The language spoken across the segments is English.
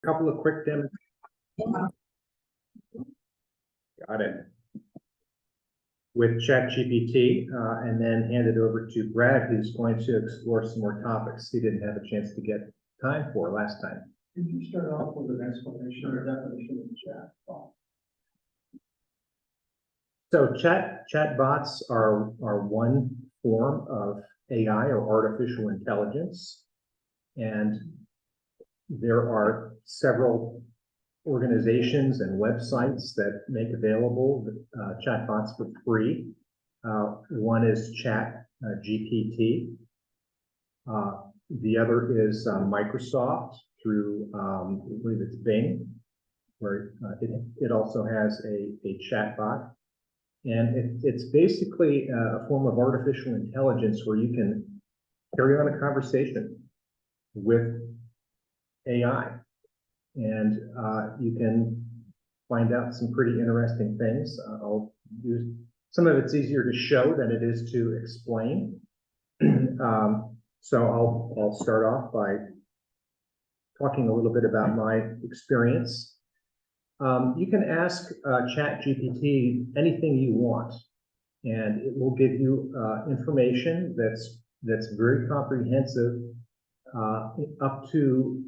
couple of quick demos. Got it. With ChatGPT, and then hand it over to Brad, who's going to explore some more topics he didn't have a chance to get time for last time. Could you start off with an explanation or definition of the chat bot? So chatbots are one form of AI or artificial intelligence, and there are several organizations and websites that make available chatbots for free. One is ChatGPT. The other is Microsoft through, I believe it's Bing, where it also has a chatbot. And it's basically a form of artificial intelligence where you can carry on a conversation with AI. And you can find out some pretty interesting things. I'll use, some of it's easier to show than it is to explain. So I'll start off by talking a little bit about my experience. You can ask ChatGPT anything you want, and it will give you information that's very comprehensive up to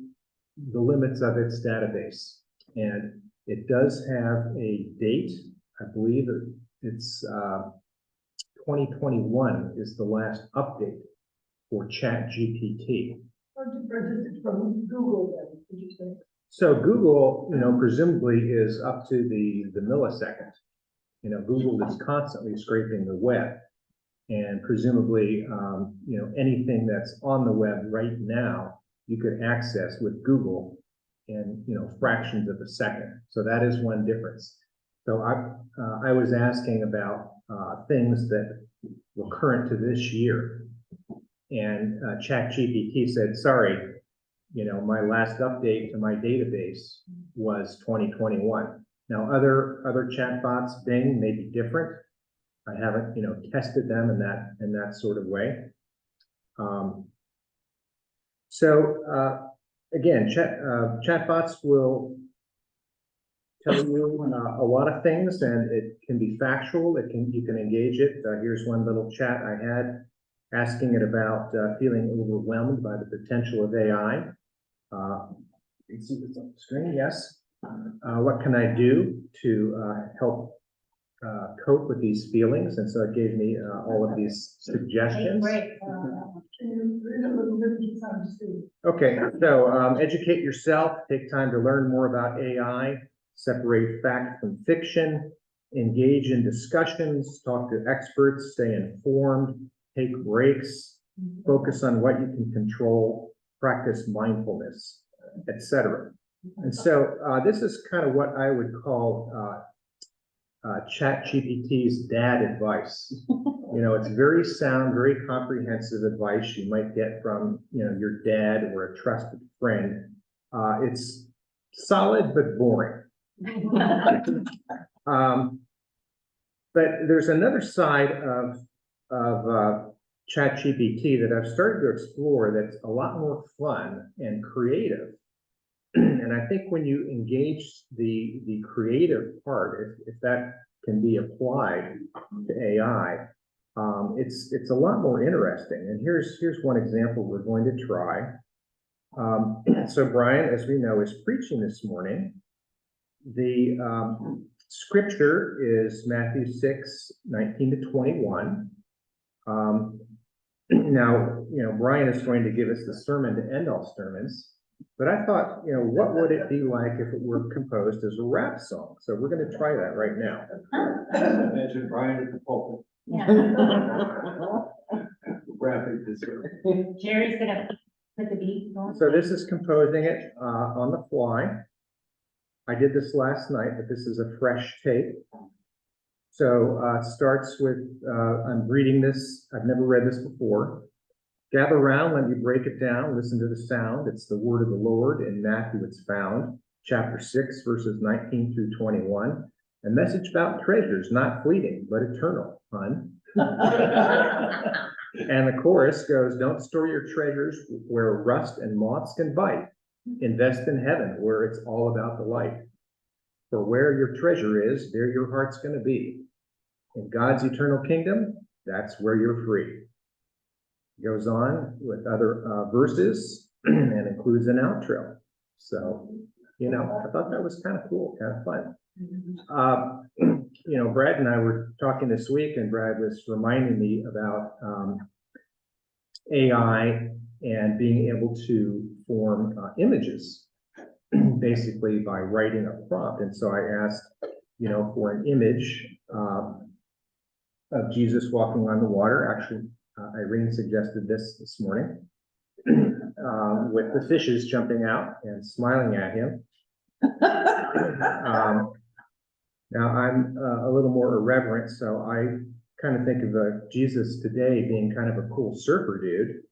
the limits of its database. And it does have a date. I believe it's 2021 is the last update for ChatGPT. From Google, then, did you say? So Google, presumably is up to the millisecond. Google is constantly scraping the web, and presumably, anything that's on the web right now, you could access with Google in, fractions of a second. So that is one difference. So I was asking about things that were current to this year, and ChatGPT said, sorry, my last update to my database was 2021. Now, other chatbots, Bing, may be different. I haven't, tested them in that sort of way. Again, chatbots will tell you a lot of things, and it can be factual. You can engage it. Here's one little chat I had asking it about feeling overwhelmed by the potential of AI. You can see this on the screen, yes. What can I do to help cope with these feelings? And so it gave me all of these suggestions. Okay, so educate yourself, take time to learn more about AI, separate fact from fiction, engage in discussions, talk to experts, stay informed, take breaks, focus on what you can control, practice mindfulness, etc. And so this is kind of what I would call ChatGPT's dad advice. It's very sound, very comprehensive advice you might get from your dad or a trusted friend. It's solid but boring. But there's another side of ChatGPT that I've started to explore that's a lot more fun and creative. And I think when you engage the creative part, if that can be applied to AI, it's a lot more interesting. And here's one example we're going to try. So Brian, as we know, is preaching this morning. The scripture is Matthew 6:19-21. Now, Brian is going to give us the sermon to end all sermons, but I thought, what would it be like if it were composed as a rap song? So we're going to try that right now. Imagine Brian at the pulpit. Yeah. Rapping this. Jerry's gonna put the beat going. So this is composing it on the fly. I did this last night, but this is a fresh take. So it starts with, I'm reading this, I've never read this before. Gather round, let me break it down, listen to the sound. It's the word of the Lord. In Matthew it's found, chapter 6, verses 19-21. A message about treasures, not fleeting, but eternal, hun. And the chorus goes, don't store your treasures where rust and moths can bite, Invest in heaven, where it's all about the light. For where your treasure is, there your heart's going to be. In God's eternal kingdom, that's where you're free. Goes on with other verses and includes an outro. So, you know, I thought that was kind of cool, kind of fun. You know, Brad and I were talking this week, and Brad was reminding me about AI and being able to form images basically by writing a prompt. And so I asked, you know, for an image of Jesus walking on the water. Actually, Irene suggested this morning with the fishes jumping out and smiling at him. Now I'm a little more irreverent, so I kind of think of Jesus today being kind of a cool surfer dude.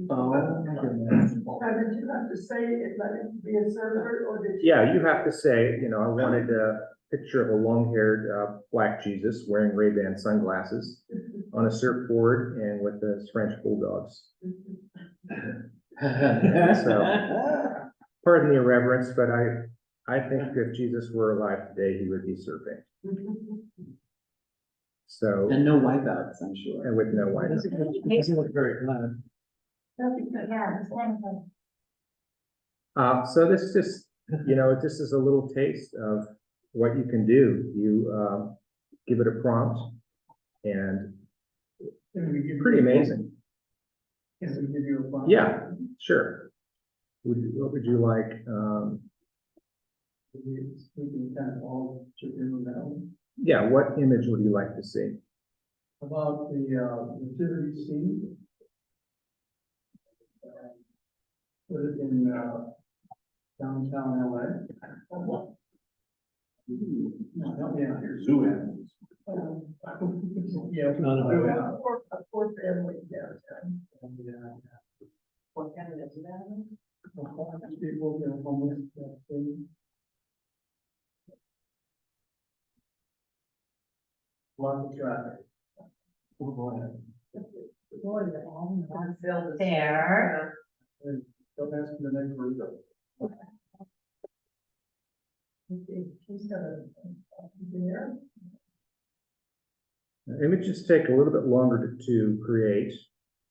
Oh, my goodness. Did you have to say it, let it be a server, or did you? Yeah, you have to say, you know, I wanted a picture of a long-haired black Jesus wearing Ray-Ban sunglasses on a surfboard and with the French bulldogs. So, pardon the irreverence, but I think if Jesus were alive today, he would be surfing. So, And no wipeouts, I'm sure. and with no white. Doesn't look very glad. Yeah, it's kind of fun. So this just, you know, this is a little taste of what you can do. You give it a prompt and pretty amazing. Can we give you a prompt? Yeah, sure. What would you like? We can kind of all chip in on that one. Yeah, what image would you like to see? About the nativity scene. Put it in downtown LA. No, help me out here. Zoo animals. Yeah. No. A poor family downtown. What kind of is that? People, you know, homeless, that thing. Lots of traffic. Oh, boy. There. Don't ask me the next burrito. He's got a there. Images take a little bit longer to create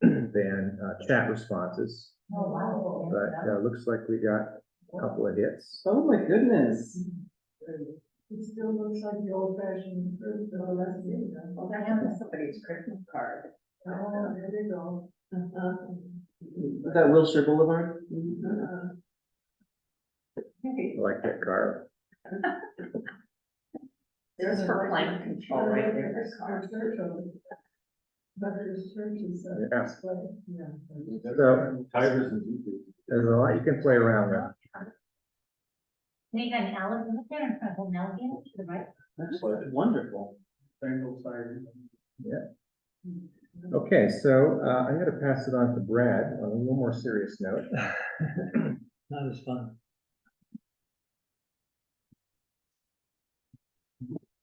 than chat responses, Oh, wow. but looks like we got a couple of hits. Oh, my goodness. It still looks like the old fashioned. Well, that was somebody's Christmas card. Oh, there you go. Is that Wilshire Boulevard? I like that car. There's her climate control right there. But there's churches. Yeah. Yeah. So Tigers and zebras. there's a lot you can play around with. You got an elephant up there in front of an elephant to the right. That's wonderful. Bengal side. Okay, so I'm going to pass it on to Brad on a little more serious note. Not as fun.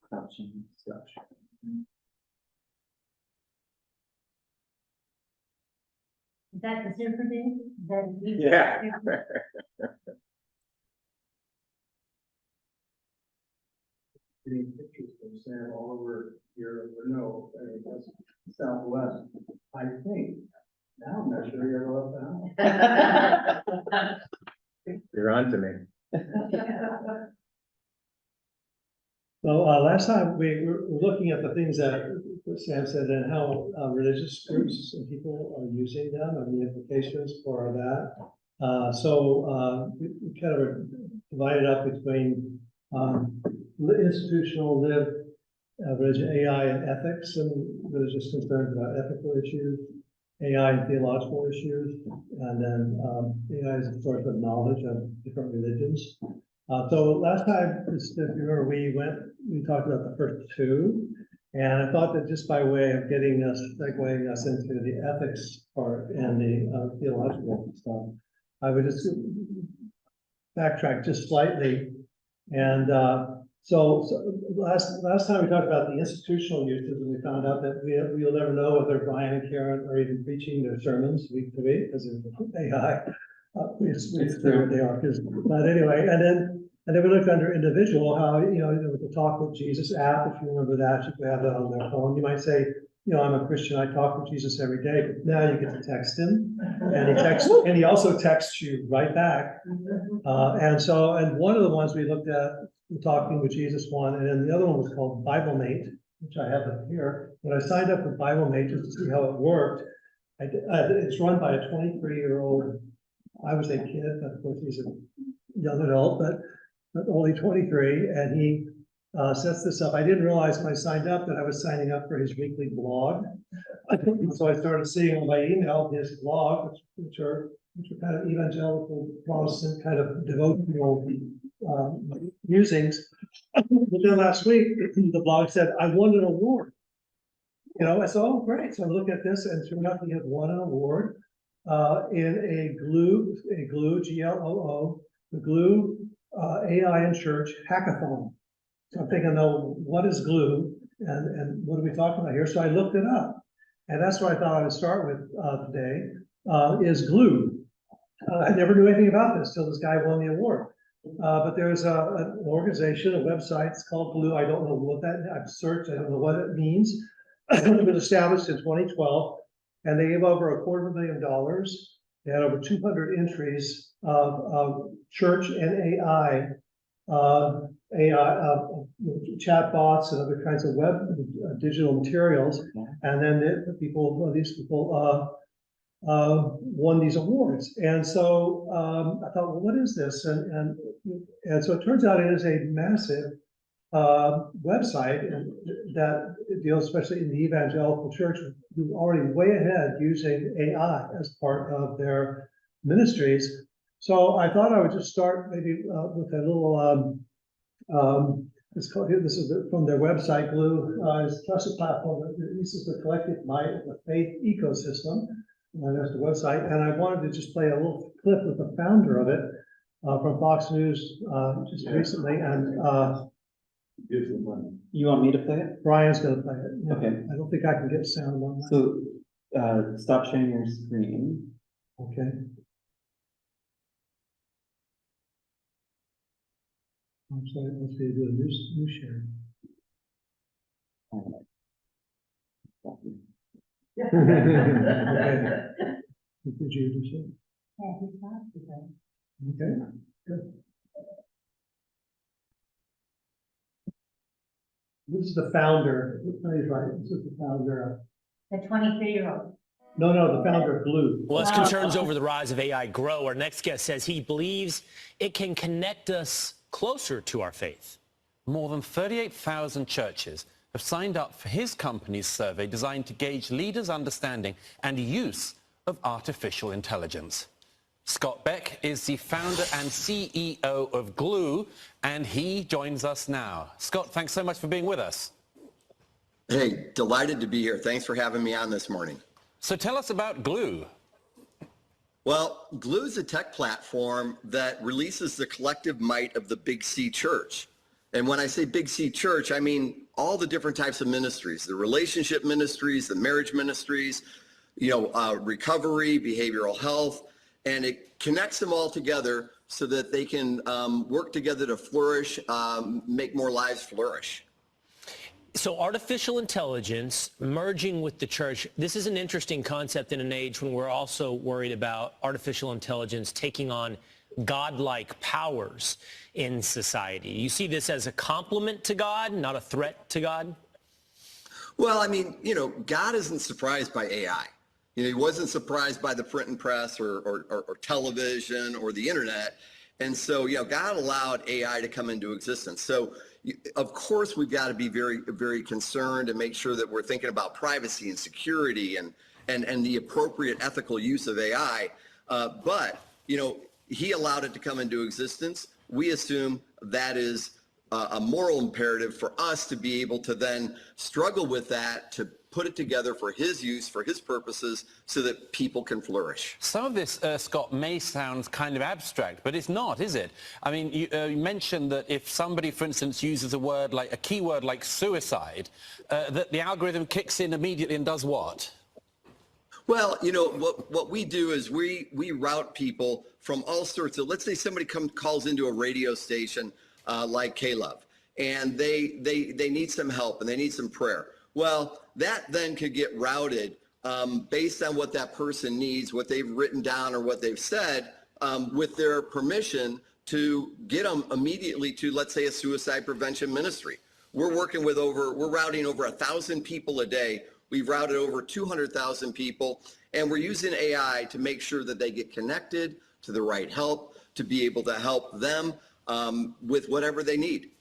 Crouching. Is that the super dude? That you- Yeah. Getting pictures from Sam all over Europe, or no, that's Southwest, I think. Now I'm not sure you're allowed to. You're on to me. So last time we were looking at the things that Sam said and how religious groups and people are using them and the implications for that. So we kind of divided up between institutional, lived religion, AI, and ethics, and religious concerns about ethical issues, AI and theological issues, and then AI is a source of knowledge of different religions. So last time, if you remember, we talked about the first two, and I thought that just by way of getting us, segueing us into the ethics part and the theological stuff, I would just backtrack just slightly. And so last time we talked about the institutional uses, and we found out that we'll never know whether Brian and Karen are even preaching their sermons week to week because of AI. We just figure what they are, but anyway, and then we looked under individual, how, with the Talk with Jesus app, if you remember that, you can have that on their phone. You might say, I'm a Christian, I talk with Jesus every day, but now you get to text him, and he also texts you right back. And one of the ones we looked at, the Talking with Jesus one, and then the other one was called BibleMate, which I have up here. When I signed up with BibleMate just to see how it worked, it's run by a 23-year-old, I was a kid, but of course he's a young adult, but only 23, and he sets this up. I didn't realize when I signed up that I was signing up for his weekly blog. So I started seeing on my email his blog, which are kind of evangelical, Protestant, kind of devotional musings. But then last week, the blog said, I won an award. I said, oh, great. So I look at this, and sure enough, he had won an award in a GLOO, GLOO, the GLOO AI in Church hackathon. So I'm thinking, no, what is GLOO, and what are we talking about here? So I looked it up, and that's what I thought I would start with today, is GLOO. I never knew anything about this till this guy won the award. But there's an organization, a website, it's called GLOO. I don't know what I've searched, I don't know what it means. It was established in 2012, and they gave over $250,000. They had over 200 entries of church and AI chat bots and other kinds of web digital materials. And then these people won these awards. And so I thought, well, what is this? And so it turns out it is a massive website that deals, especially in the evangelical church, who's already way ahead using AI as part of their ministries. So I thought I would just start maybe with a little, this is from their website, GLOO, is a trusted platform that uses the collective might of the faith ecosystem. And there's the website, and I wanted to just play a little clip with the founder of it from Fox News just recently, and You want me to play it? Brian's going to play it. Yeah. Okay. I don't think I can get sound on that. So, stop sharing your screen. Okay. I'm sorry, let's see, do a new share. Okay. Did you do so? Yeah, he's not, he's like, Okay, good. This is the founder. He's right. This is the founder. the 23-year-old. No, the founder of GLOO. Well, as concerns over the rise of AI grow, our next guest says he believes it can connect us closer to our faith. More than 38,000 churches have signed up for his company's survey designed to gauge leaders' understanding and use of artificial intelligence. Scott Beck is the founder and CEO of GLOO, and he joins us now. Scott, thanks so much for being with us. Hey, delighted to be here. Thanks for having me on this morning. So tell us about GLOO. Well, GLOO is a tech platform that releases the collective might of the Big C Church. And when I say Big C Church, I mean all the different types of ministries, the relationship ministries, the marriage ministries, recovery, behavioral health, and it connects them all together so that they can work together to flourish, make more lives flourish. So artificial intelligence merging with the church, this is an interesting concept in an age when we're also worried about artificial intelligence taking on godlike powers in society. You see this as a complement to God, not a threat to God? Well, I mean, God isn't surprised by AI. He wasn't surprised by the print and press or television or the internet. And so, God allowed AI to come into existence. So, of course, we've got to be very, very concerned and make sure that we're thinking about privacy and security and the appropriate ethical use of AI. But, he allowed it to come into existence. We assume that is a moral imperative for us to be able to then struggle with that, to put it together for his use, for his purposes, so that people can flourish. Some of this, Scott, may sound kind of abstract, but it's not, is it? I mean, you mentioned that if somebody, for instance, uses a keyword like suicide, that the algorithm kicks in immediately and does what? Well, you know, what we do is we route people from all sorts of, let's say somebody calls into a radio station like K-Love, and they need some help and they need some prayer. Well, that then could get routed based on what that person needs, what they've written down or what they've said, with their permission to get them immediately to, let's say, a suicide prevention ministry. We're routing over 1,000 people a day. We've routed over 200,000 people, and we're using AI to make sure that they get connected to the right help, to be able to help them with whatever they need.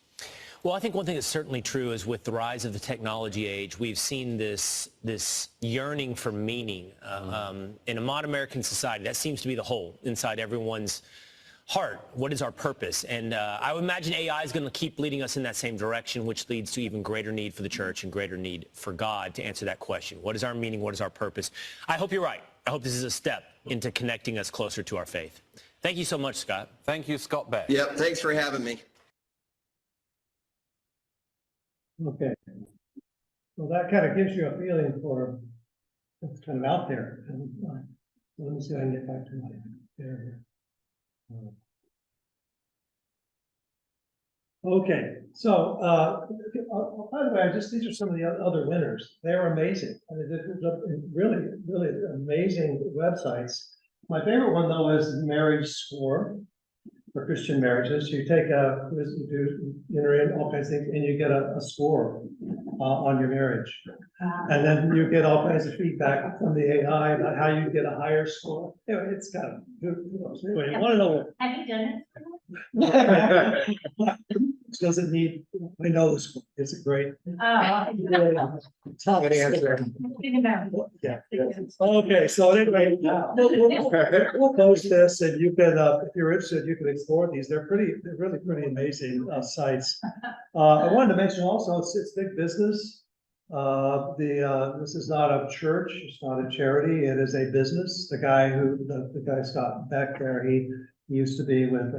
Well, I think one thing that's certainly true is with the rise of the technology age, we've seen this yearning for meaning in a modern American society. That seems to be the hole inside everyone's heart. What is our purpose? And I would imagine AI is going to keep leading us in that same direction, which leads to even greater need for the church and greater need for God to answer that question. What is our meaning? What is our purpose? I hope you're right. I hope this is a step into connecting us closer to our faith. Thank you so much, Scott. Thank you, Scott Beck. Yep, thanks for having me. Okay. Well, that kind of gives you a feeling for what's kind of out there. And, let me see if I can get back to my there. Okay, so by the way, these are some of the other winners. They are amazing. I mean, they're really, really amazing websites. My favorite one though is Marriage Score for Christian marriages. You take a quiz, you enter in all kinds of things, and you get a score on your marriage. And then you get all kinds of feedback from the AI about how you get a higher score. Anyway, it's kind of, anyway, you want to know. Have you done it? Doesn't need, I know this, it's a great. Oh. Good answer. Think about it. Yeah. Okay, so anyway, we'll post this, and you can, if you're interested, you can explore these. They're really pretty amazing sites. I wanted to mention also, it's big business. This is not a church, it's not a charity, it is a business. The guy Scott Beck there, he used to be with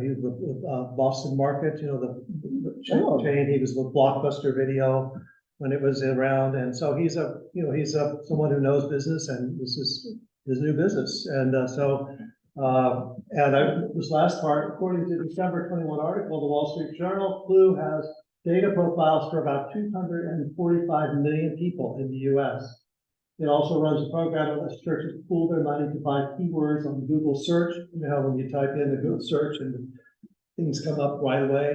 Boston Market, you know, the chain. He was with Blockbuster Video when it was around, and so he's someone who knows business, and this is his new business. And this last part, according to December 21 article, the Wall Street Journal, Clue has data profiles for about 245 million people in the U.S. It also runs a program that lets churches pool their money to buy keywords on Google search. You know, when you type in the Google search and things come up right away,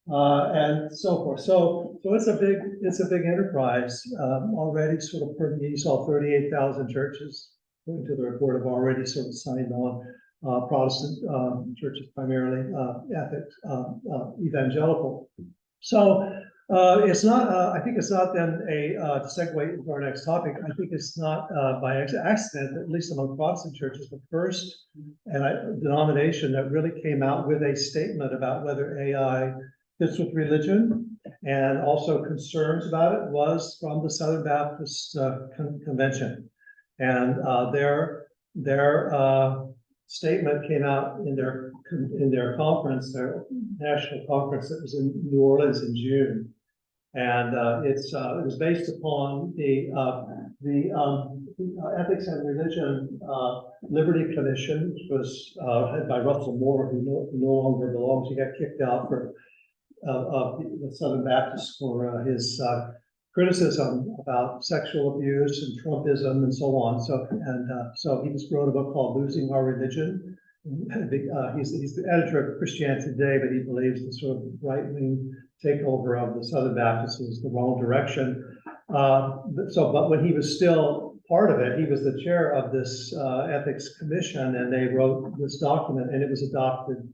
and so forth. So it's a big enterprise already. Sort of permeating. You saw 38,000 churches, according to the report, have already sort of signed on. Protestant churches primarily, ethics, evangelical. So. It's not, I think it's not then to segue into our next topic. I think it's not by accident, at least among Protestant churches, the first denomination that really came out with a statement about whether AI fits with religion and also concerns about it was from the Southern Baptist Convention. And their statement came out in their conference, their national conference that was in New Orleans in June. And it was based upon the Ethics and Religion Liberty Commission, which was headed by Russell Moore, who no longer belongs. He got kicked out of the Southern Baptists for his criticism about sexual abuse and Trumpism and so on. So he just wrote a book called Losing Our Religion. He's the editor of Christianity Today, but he believes the sort of right-wing takeover of the Southern Baptists is the wrong direction. But when he was still part of it, he was the chair of this ethics commission, and they wrote this document, and it was adopted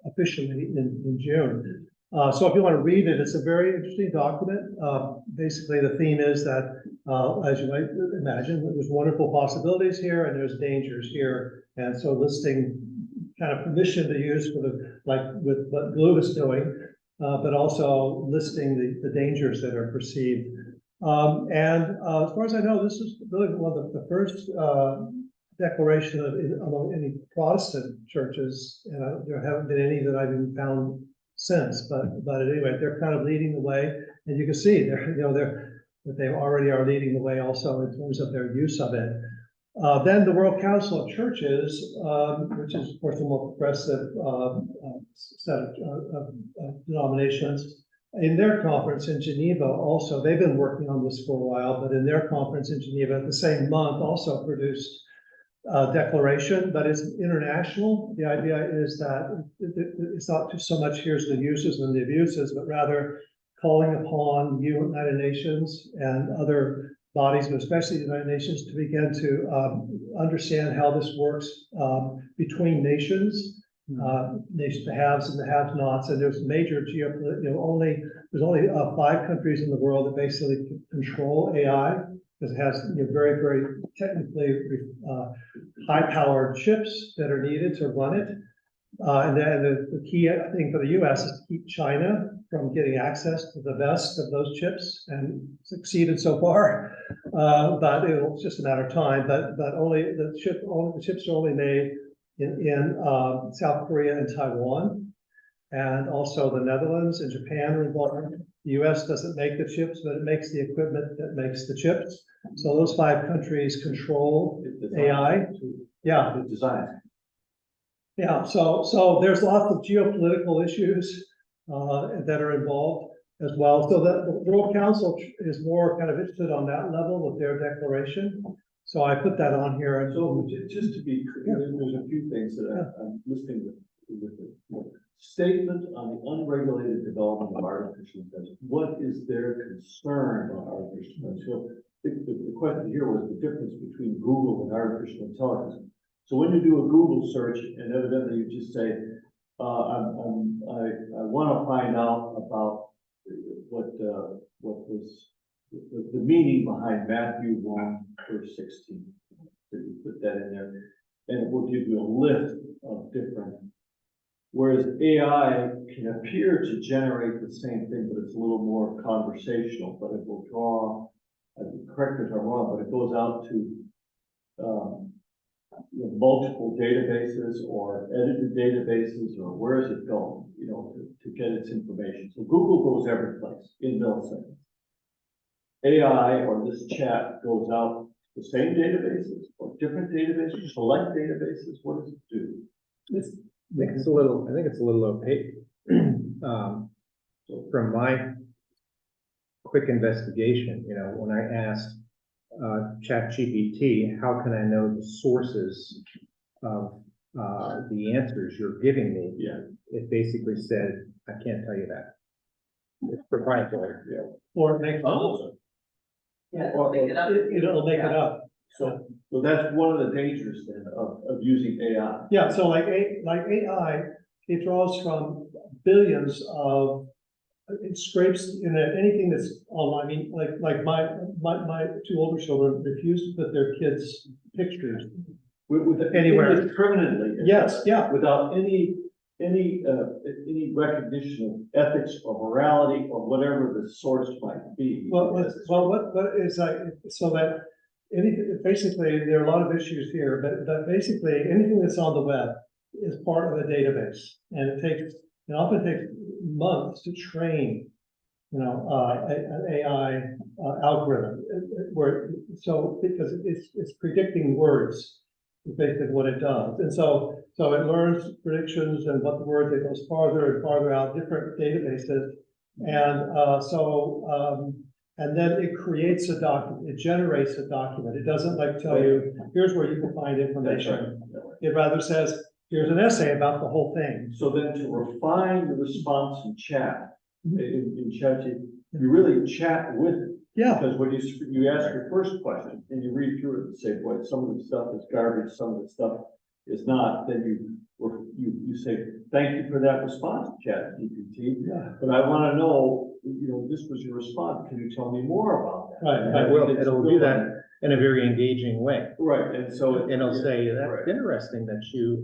officially in June. So if you want to read it, it's a very interesting document. Basically, the theme is that, as you might imagine, there's wonderful possibilities here and there's dangers here. And so listing kind of permission to use for like with what Glue is doing, but also listing the dangers that are perceived. As far as I know, this is really one of the first declaration among any Protestant churches, and there haven't been any that I've even found since. But anyway, they're kind of leading the way, and you can see they're but they already are leading the way also in terms of their use of it. Then the World Council of Churches, which is of course a more progressive set of denominations, in their conference in Geneva also, they've been working on this for a while, but in their conference in Geneva the same month also produced a declaration, but it's international. The idea is that it's not just so much here's the uses and the abuses, but rather calling upon the United Nations and other bodies, but especially the United Nations, to begin to understand how this works between nations, the haves and the have-nots. And there's major geopolitical, there's only 5 countries in the world that basically control AI, because it has very, very technically high-powered chips that are needed to run it. And then the key thing for the U.S. is to keep China from getting access to the best of those chips, and succeeded so far. But it's just a matter of time. But only the chips are only made in South Korea and Taiwan, and also the Netherlands and Japan are involved. The U.S. doesn't make the chips, but it makes the equipment that makes the chips. So those 5 countries control AI. Yeah. The design. Yeah, so there's lots of geopolitical issues that are involved as well. So the World Council is more kind of interested on that level with their declaration. So I put that on here. And So just to be clear, there's a few things that I'm listening with the statement on the unregulated development of artificial intelligence. What is their concern about artificial intelligence? So the question here was the difference between Google and artificial intelligence. So when you do a Google search, and evidently you just say, I want to find out about what was the meaning behind Matthew 1 verse 16. So you put that in there, and it will give you a list of different. Whereas AI can appear to generate the same thing, but it's a little more conversational. But it will draw. Correct me if I'm wrong, but it goes out to multiple databases or edited databases, or where is it going, to get its information. So Google goes every place in milliseconds. AI or this chat goes out to the same databases or different databases, select databases. What does it do? I think it's a little opaque. So from my quick investigation, when I asked ChatGPT, how can I know the sources of the answers you're giving me? Yeah. It basically said, I can't tell you that. It's proprietary. Yeah. or it makes Yeah, Or- make it up. it'll make it up. So that's one of the dangers then of using AI. Yeah, so like AI, it draws from billions of, it scrapes anything that's online. I mean, like my 2 older children refuse to put their kids' pictures With Anywhere. indiscriminately. Yes, yeah. Without any recognition of ethics or morality or whatever the source might be. What is so that anything, basically, there are a lot of issues here, but basically anything that's on the web is part of a database, and it often takes months to train, an AI algorithm, because it's predicting words, is basically what it does. And so it learns predictions and what the word, it goes farther and farther out different databases. And then it creates a document, it generates a document. It doesn't tell you, here's where you can find information. It rather says, here's an essay about the whole thing. So then to refine the response in chat, in chat, you really chat with it. Yeah, Because when you ask your first question and you read through it and say, boy, some of the stuff is garbage, some of the stuff is not, then you say, thank you for that response, ChatGPT. yeah, But I want to know, this was your response. Can you tell me more about that? right. And It will, it's it'll do that in a very engaging way. Right, and so. And it'll say, that's right, interesting that you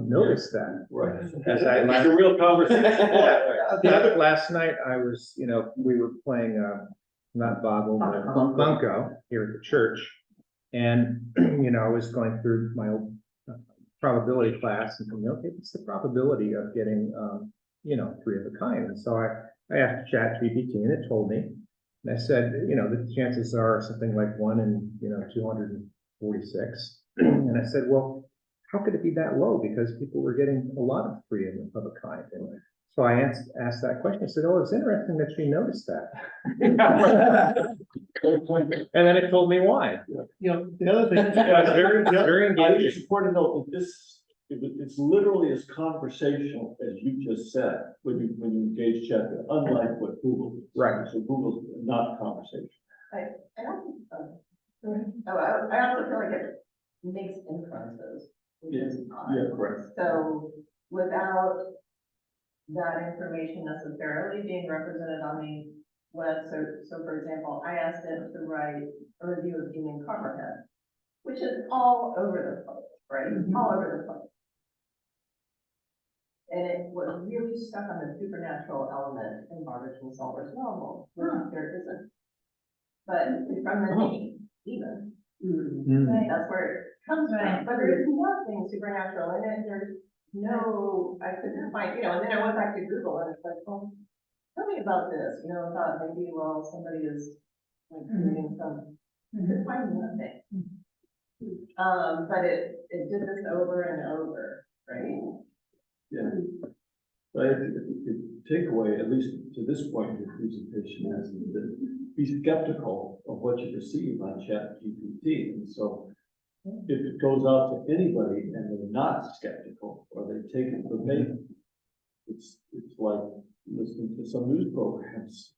noticed that. Right. As I It's a real conversation. Last night I was, we were playing, not Boggle, but Bunko here at the church. And, I was going through my old probability class and thinking, okay, what's the probability of getting, 3 of a kind? And so I asked ChatGPT and it told me. And I said, the chances are something like 1 in, 246. And I said, well, how could it be that low? Because people were getting a lot of freedom of a kind. And so I asked that question. I said, oh, it's interesting that she noticed that. And then it told me why. The other thing. It's very I engaging. just want to note that it's literally as conversational as you just said, when you engage chat, unlike what Google is. Right. So Google's not conversation. I also feel like it makes inferences, which is odd. Yeah, correct. So without that information necessarily being represented on the web, so for example, I asked it to write a review of Demon Copperhead, which is all over the place, right? All over the place. And it was really stuck on the supernatural element in Barbara Kingsolver's novel, which there isn't. But from the name, even, that's where it comes from. But there is nothing supernatural in it. There's no, I couldn't find, and then I went back to Google and it's like, well, tell me about this, I thought maybe, well, somebody is like creating some, couldn't find nothing. But it did this over and over, right? Yeah. But I think the takeaway, at least to this point in your presentation, is that be skeptical of what you receive on ChatGPT. And so if it goes out to anybody and they're not skeptical or they take it verbatim, it's like listening to some news programs.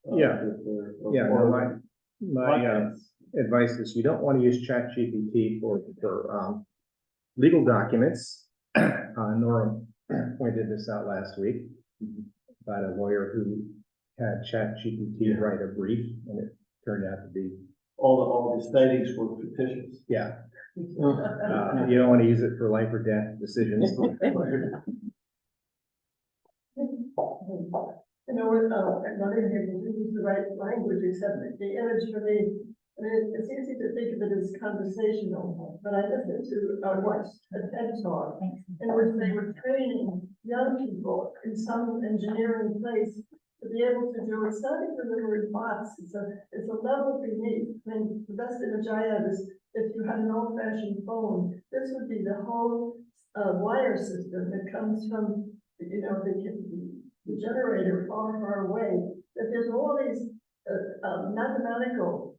My advice is you don't want to use ChatGPT for legal documents. Nora pointed this out last week about a lawyer who had ChatGPT write a brief, and it turned out to be all the sightings were fictitious. Yeah. You don't want to use it for life or death decisions. Another thing is use the right language, except the image for me, it's easy to think of it as conversational, but I listened to, watched a TED Talk in which they were training young people in some engineering place to be able to do, it's not even literally bots, it's a level beneath. I mean, the best image I have is if you had an old-fashioned phone, this would be the whole wire system that comes from, the generator far, far away, that there's all these mathematical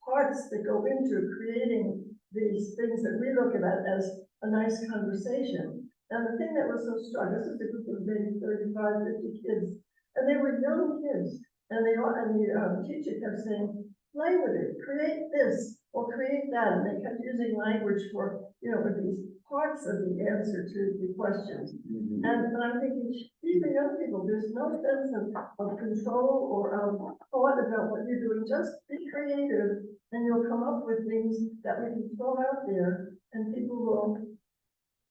parts that go into creating these things that we look at as a nice conversation. And the thing that was so strong, this is a group of maybe 35, 50 kids, and they were young kids, and the teacher kept saying, play with it, create this, or create that, and they kept using language for, with these parts of the answer to the questions. And I'm thinking, even young people, there's no sense of control or of thought about what you're doing. Just be creative, and you'll come up with things that we can throw out there, and people will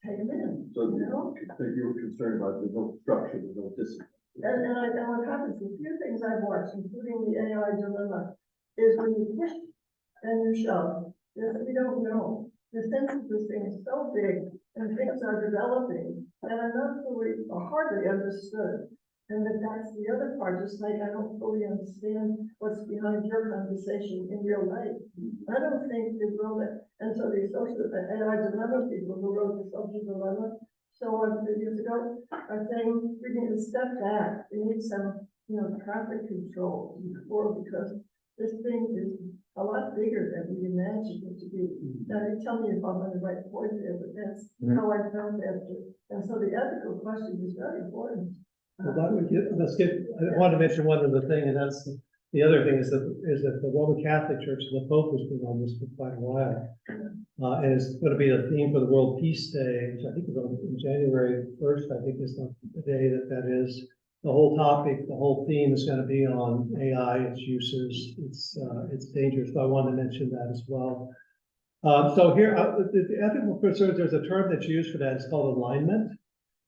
take them in. So you were concerned about there's no structure, there's no discipline. And what happens, a few things I've watched, including the AI dilemma, is when you push and you shove, we don't know. The sense of this thing is so big, and things are developing, and are not fully or hardly understood. And that's the other part, just like I don't fully understand what's behind your conversation in real life. I don't think the world, and so the AI dilemma people who wrote the social dilemma so years ago are saying we need to step back. We need some, traffic control because this thing is a lot bigger than we imagined it to be. Now, you tell me if I'm on the right point there, but that's how I found that. And so the ethical question is very important. Well, I want to mention one other thing, and that's the other thing is that the Roman Catholic Church and the Pope has been on this for quite a while. And it's going to be the theme for the World Peace Day, which I think is on January 1st, I think is the day that is. The whole topic, the whole theme is going to be on AI, its uses, its dangers. So I wanted to mention that as well. So here, the ethical concerns, there's a term that's used for that. It's called alignment.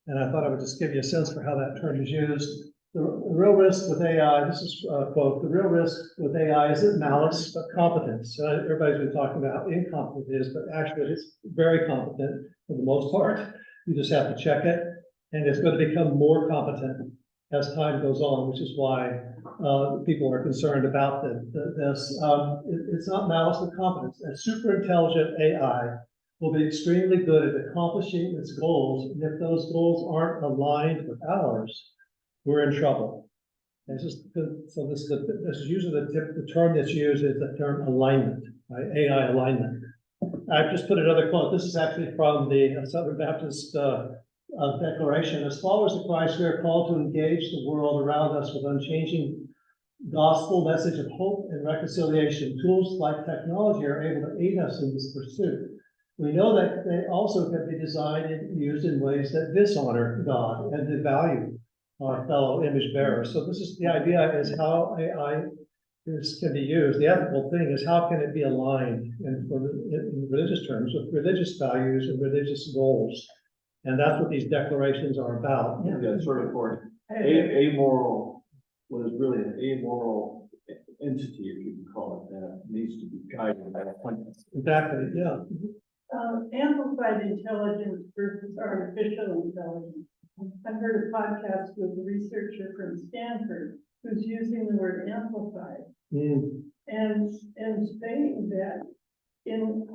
And I thought I would just give you a sense for how that term is used. The real risk with AI, this is a quote, the real risk with AI isn't malice, but competence. Everybody's been talking about how incompetent it is, but actually it's very competent for the most part. You just have to check it, and it's going to become more competent. as time goes on, which is why people are concerned about this. It's not malice and competence. A super intelligent AI will be extremely good at accomplishing its goals, and if those goals aren't aligned with ours, we're in trouble. This is usually the term that's used is the term alignment, right? AI alignment. I've just put another quote. This is actually from the Southern Baptist Declaration. As followers of Christ, we are called to engage the world around us with unchanging gospel message of hope and reconciliation. Tools like technology are able to aid us in this pursuit. We know that they also can be designed and used in ways that dishonor God and devalue our fellow image bearers. So this is the idea is how AI can be used. The ethical thing is how can it be aligned in religious terms with religious values and religious goals. And that's what these declarations are about. Yeah, sort of for amoral, what is really an amoral entity, if you can call it that, needs to be guided by a point. Exactly, yeah. Amplified intelligence versus artificial intelligence. I heard a podcast with a researcher from Stanford who's using the word amplified and saying that in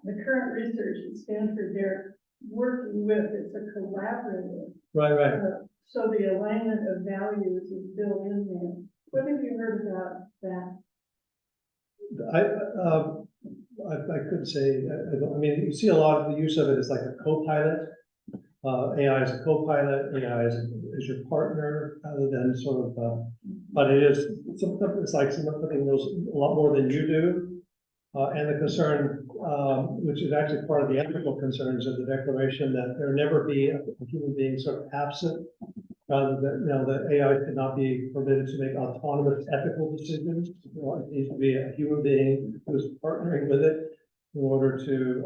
the current research at Stanford, they're working with, it's a collaborative. Right. So the alignment of values is built in there. What have you heard about that? I couldn't say, I mean, you see a lot of the use of it as like a co-pilot. AI is a co-pilot, AI is your partner, rather than sort of, but it is, it's like something knows a lot more than you do. And the concern, which is actually part of the ethical concerns of the declaration, that there never be a human being sort of absent, rather than, that AI cannot be permitted to make autonomous ethical decisions. It needs to be a human being who's partnering with it in order to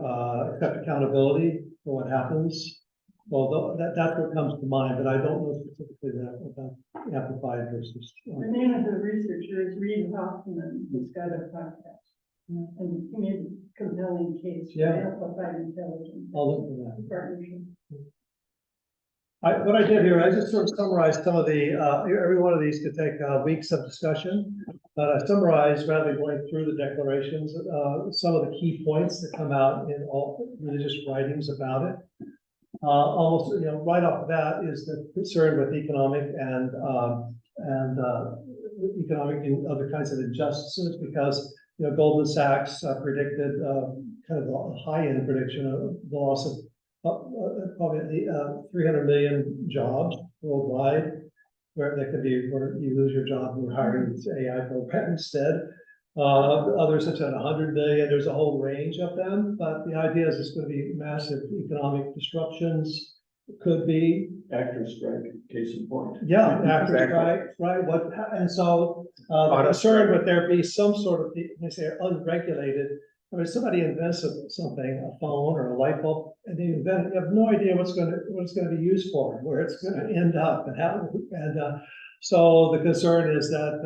accept accountability for what happens. Well, that's what comes to mind, but I don't know specifically about amplified versus. The name of the researcher is Reid Hoffman. He's got a podcast. And he made a compelling case for amplified intelligence. I'll look for that. Partnership. What I did here, I just sort of summarized some of the, every one of these could take weeks of discussion, but I summarized, rather than going through the declarations, some of the key points that come out in all religious writings about it. Almost, right off the bat is the concern with economic and economic and other kinds of injustices, because Goldman Sachs predicted kind of a high-end prediction of the loss of probably 300 million jobs worldwide, where you lose your job and we're hiring this AI program instead. Others have said 100 million. There's a whole range of them, but the idea is it's going to be massive economic disruptions. It could be actor strike, case in point. Yeah, actor strike, right? And so the concern would there be some sort of, they say, unregulated. I mean, somebody invents something, a phone or a light bulb, and they invent it. You have no idea what it's going to be used for, where it's going to end up, and how. And so the concern is that,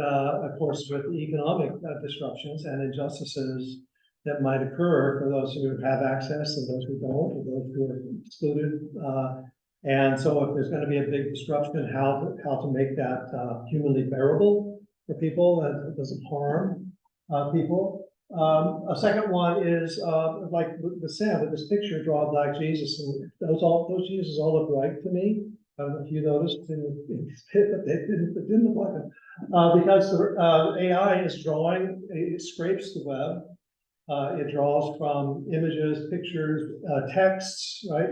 of course, with the economic disruptions and injustices that might occur for those who have access and those who don't, or those who are excluded. And so if there's going to be a big disruption, how to make that humanly bearable for people, that it doesn't harm people. A second one is like the Sam with this picture, draw a black Jesus, and those Jesus all look white to me. I don't know if you noticed in the pit, but they didn't look like them. Because the AI is drawing, it scrapes the web. It draws from images, pictures, texts, right?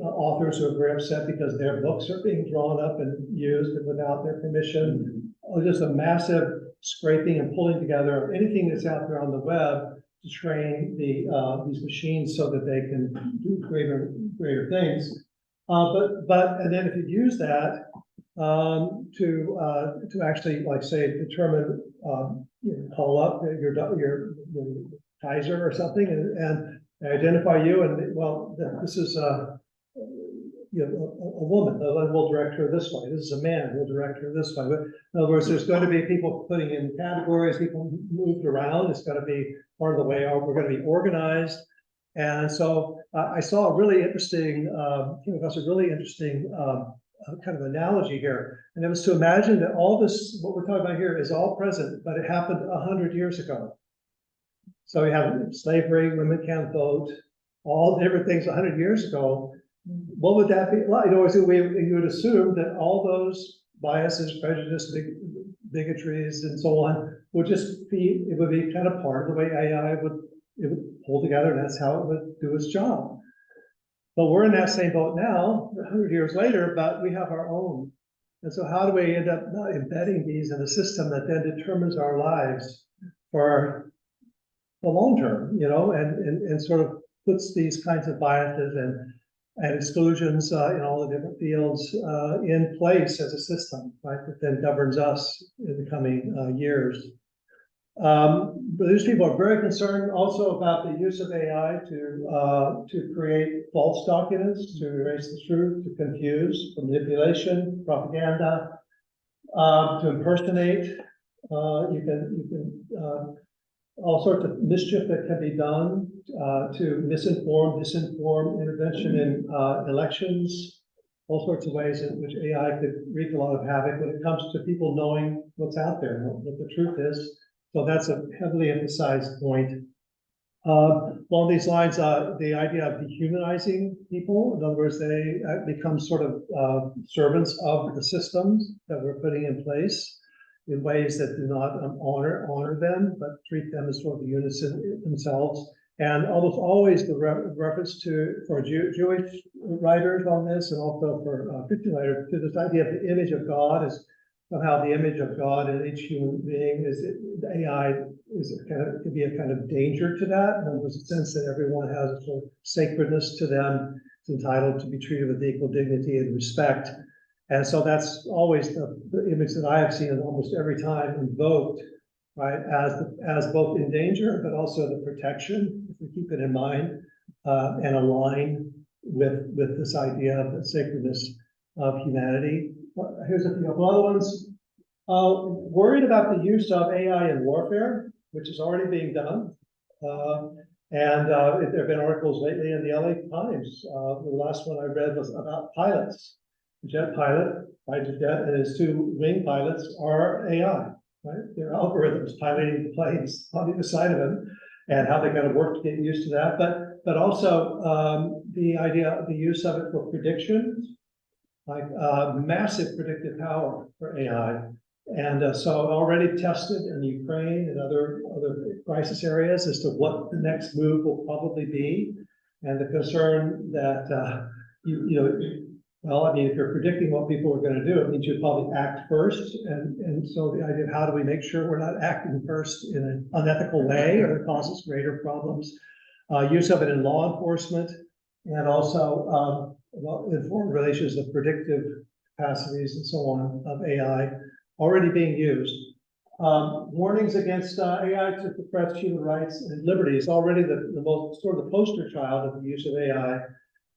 Authors are very upset because their books are being drawn up and used without their permission. Just a massive scraping and pulling together of anything that's out there on the web to train these machines so that they can do greater things. And then if you use that to actually, like, say, determine, call up your Kaiser or something and identify you, and well, this is a woman, we'll direct her this way. This is a man, we'll direct her this way. But in other words, there's going to be people putting in categories, people moved around. It's going to be part of the way we're going to be organized. And so I saw a really interesting, came across a really interesting kind of analogy here, and it was to imagine that all this, what we're talking about here, is all present, but it happened 100 years ago. So we have slavery, women can't vote, all different things 100 years ago. What would that be like? You would assume that all those biases, prejudice, bigotries, and so on would just be, it would be kind of part of the way AI would pull together, and that's how it would do its job. But we're in that same boat now, 100 years later, but we have our own. And so how do we end up not embedding these in a system that then determines our lives for the long term, and sort of puts these kinds of biases and exclusions in all the different fields in place as a system, right, that then governs us in the coming years. These people are very concerned also about the use of AI to create false documents, to erase the truth, to confuse, for manipulation, propaganda, to impersonate. You can all sorts of mischief that can be done to disinform, intervention in elections, all sorts of ways in which AI could wreak a lot of havoc when it comes to people knowing what's out there, what the truth is. So that's a heavily emphasized point. Along these lines, the idea of dehumanizing people, in other words, they become sort of servants of the systems that we're putting in place in ways that do not honor them, but treat them as sort of units in themselves. And almost always the reference for Jewish writers on this, and also for Christian writers, to this idea of the image of God is somehow the image of God in each human being the AI could be a kind of danger to that. And there's a sense that everyone has a sort of sacredness to them. It's entitled to be treated with equal dignity and respect. And so that's always the image that I have seen almost every time invoked, right, as both in danger, but also the protection, if we keep it in mind, and align with this idea of the sacredness of humanity. Here's a few other ones. Worried about the use of AI in warfare, which is already being done. And there have been articles lately in the LA Times. The last one I read was about pilots. The jet pilot, fighter jet, and his two wing pilots are AI, right? They're algorithms piloting the planes on either side of them, and how they're going to work to get used to that. But also the idea of the use of it for prediction, like massive predictive power for AI. And so already tested in Ukraine and other crisis areas as to what the next move will probably be. And the concern that, if you're predicting what people are going to do, it means you'd probably act first. And so the idea of how do we make sure we're not acting first in an unethical way or that causes greater problems. Use of it in law enforcement, and also informed relations of predictive capacities and so on of AI already being used. Warnings against AI to suppress human rights and liberties. Already the most sort of the poster child of the use of AI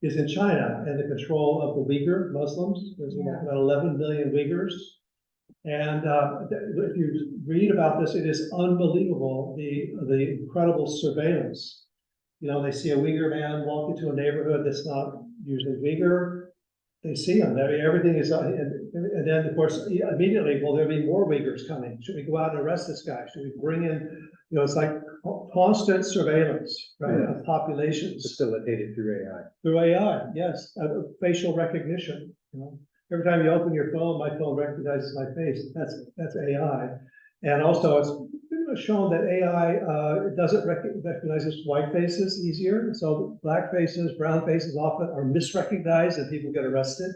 is in China and the control of the Uyghur Muslims. There's about 11 million Uyghurs. And if you read about this, it is unbelievable, the incredible surveillance. They see a Uyghur man walk into a neighborhood that's not usually Uyghur. They see him. Everything is, and then of course immediately, well, there'll be more Uyghurs coming. Should we go out and arrest this guy? Should we bring in? It's like constant surveillance, right, of populations Facilitated through AI. Through AI, yes, facial recognition. Every time you open your phone, my phone recognizes my face. That's AI, and also it's shown that AI doesn't recognizes white faces easier. So black faces, brown faces often are misrecognized and people get arrested,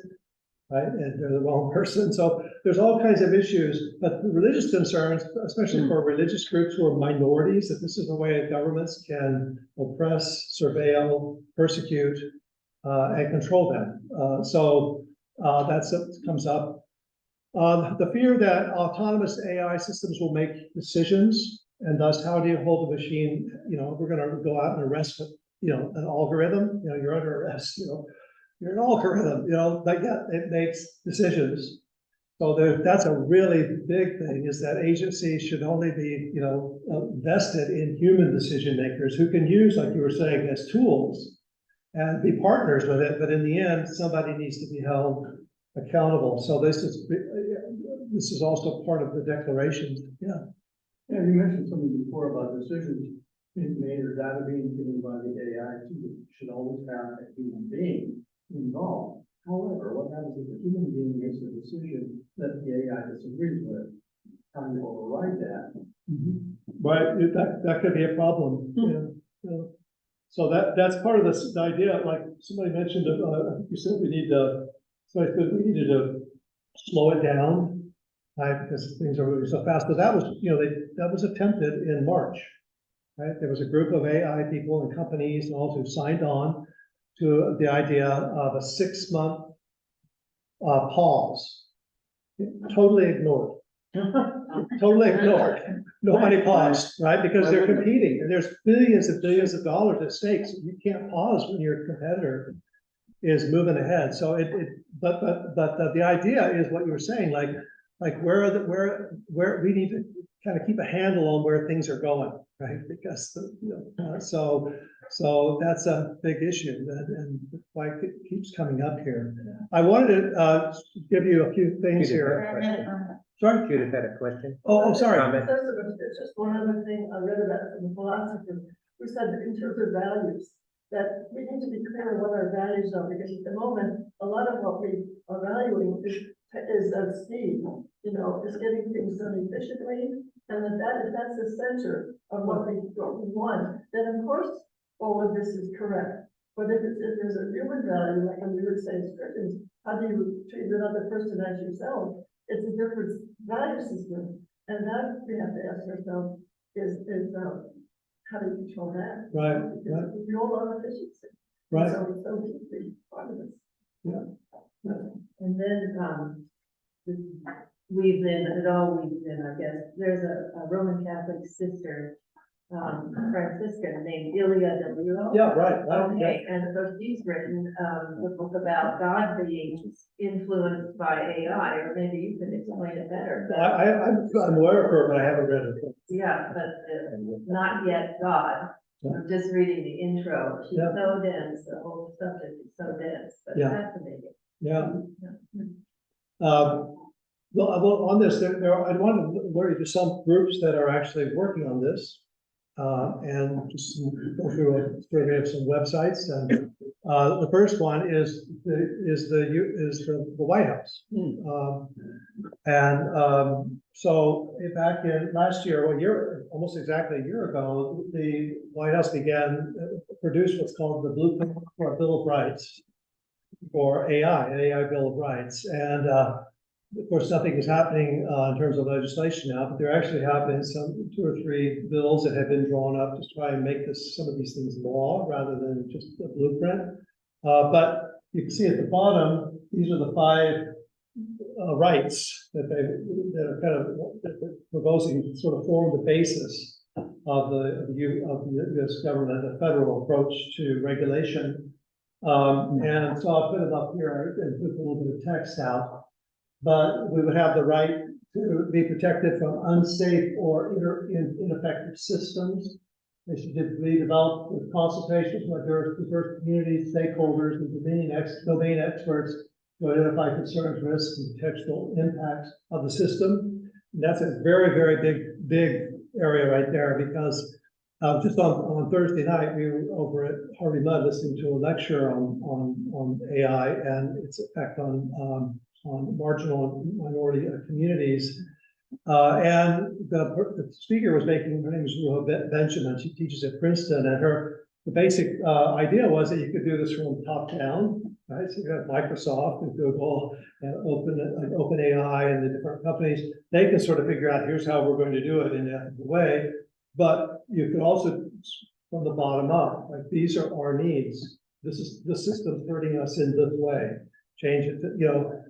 right? And they're the wrong person. So there's all kinds of issues, but the religious concerns, especially for religious groups who are minorities, that this is a way that governments can oppress, surveil, persecute, and control them. So that's what comes up. The fear that autonomous AI systems will make decisions, and thus how do you hold a machine? We're going to go out and arrest, an algorithm. You're under arrest. You're an algorithm. But yet it makes decisions. So that's a really big thing. Is that agency should only be, vested in human decision makers who can use, like you were saying, as tools and be partners with it. But in the end, somebody needs to be held accountable. So this is also part of the declarations. Yeah. Yeah, you mentioned something before about decisions being made or data being given by the AI too. Should always have a human being involved. However, what happens if the human being makes a decision that the AI disagrees with? How do you override that? Right, that could be a problem, yeah. So that's part of the idea, like somebody mentioned, you said we need to, somebody said we needed to slow it down, right, because things are moving so fast, but that was, that was attempted in March, right? There was a group of AI people and companies and all who signed on to the idea of a 6-month pause, totally ignored. Totally ignored. Nobody paused, right? Because they're competing and there's billions and billions of dollars at stake. So you can't pause when your competitor is moving ahead. So but the idea is what you were saying, like where we need to kind of keep a handle on where things are going, right? Because so that's a big issue and why it keeps coming up here. I wanted to give you a few things here. Sorry? Judith had a question. Oh, I'm sorry. There's just one other thing I read about from the philosopher who said that in terms of values, that we need to be clear on what our values are, because at the moment, a lot of what we are valuing is speed, is getting things done efficiently, and if that's the center of what we want, then of course, all of this is correct. But if there's a human value, like we would say as Christians, how do you treat another person as yourself? It's a different value system, and that we have to ask ourselves is how do you control that? Right, because we all love efficiency. Right. So it's a big part of this. Yeah. And then, we've been, I guess, there's a Roman Catholic sister, Franciscan named Ilia de Liro. Yeah, right. Okay, and so she's written, the book about God being influenced by AI, or maybe you can explain it better. I'm aware of her, but I haven't read it. Yeah, but not yet God. I'm just reading the intro. She's so dense, the whole subject is so dense, but fascinating. Yeah. Well, on this, I want to alert you to some groups that are actually working on this. And just go through a survey of some websites, and the first one is the White House, so back in last year, almost exactly a year ago, the White House produced what's called the Blueprint for a Bill of Rights for AI, an AI Bill of Rights, and of course, nothing is happening in terms of legislation now, but there actually have been some 2 or 3 bills that have been drawn up to try and make some of these things law rather than just a blueprint. But you can see at the bottom, these are the 5 rights that are kind of proposing sort of form the basis of the U.S. government, the federal approach to regulation. And so I'll put it up here and put a little bit of text out. But we would have the right to be protected from unsafe or ineffective systems. They should be developed with consultations with diverse communities, stakeholders, and domain experts to identify concerns, risks, and potential impacts of the system. And that's a very, very big area right there, because just on Thursday night, we were over at Harvey Mudd listening to a lecture on AI and its effect on marginal and minority communities. And the speaker was her name is Ruha Benjamin. She teaches at Princeton, and the basic idea was that you could do this from top down, right? So you have Microsoft and Google and OpenAI and the different companies. They can sort of figure out, here's how we're going to do it in an ethical way. But you could also, from the bottom up, like these are our needs. This is the system's hurting us in this way. Change it to,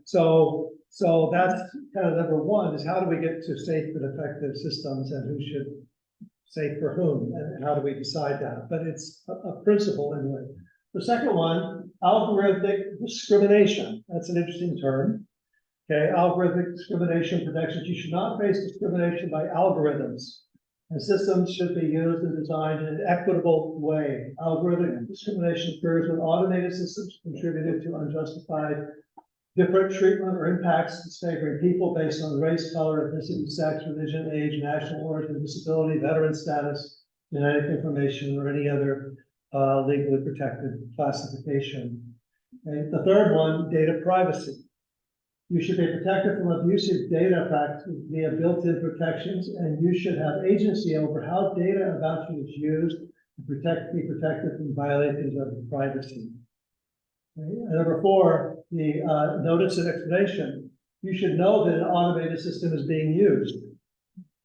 so that's kind of number one, is how do we get to safe and effective systems, and who should safe for whom, and how do we decide that? But it's a principle anyway. The second one, algorithmic discrimination. That's an interesting term. Okay, algorithmic discrimination protections. You should not face discrimination by algorithms. And systems should be used and designed in an equitable way. Algorithmic discrimination occurs when automated systems contributed to unjustified different treatment or impacts disfavoring people based on race, color, ethnicity, sex, religion, age, national origin, disability, veteran status, genetic information, or any other legally protected classification. Okay. The third one, data privacy. You should be protected from abusive data practices via built-in protections, and you should have agency over how data about you is used to be protected from violations of privacy. Okay. And number four, the notice and explanation. You should know that an automated system is being used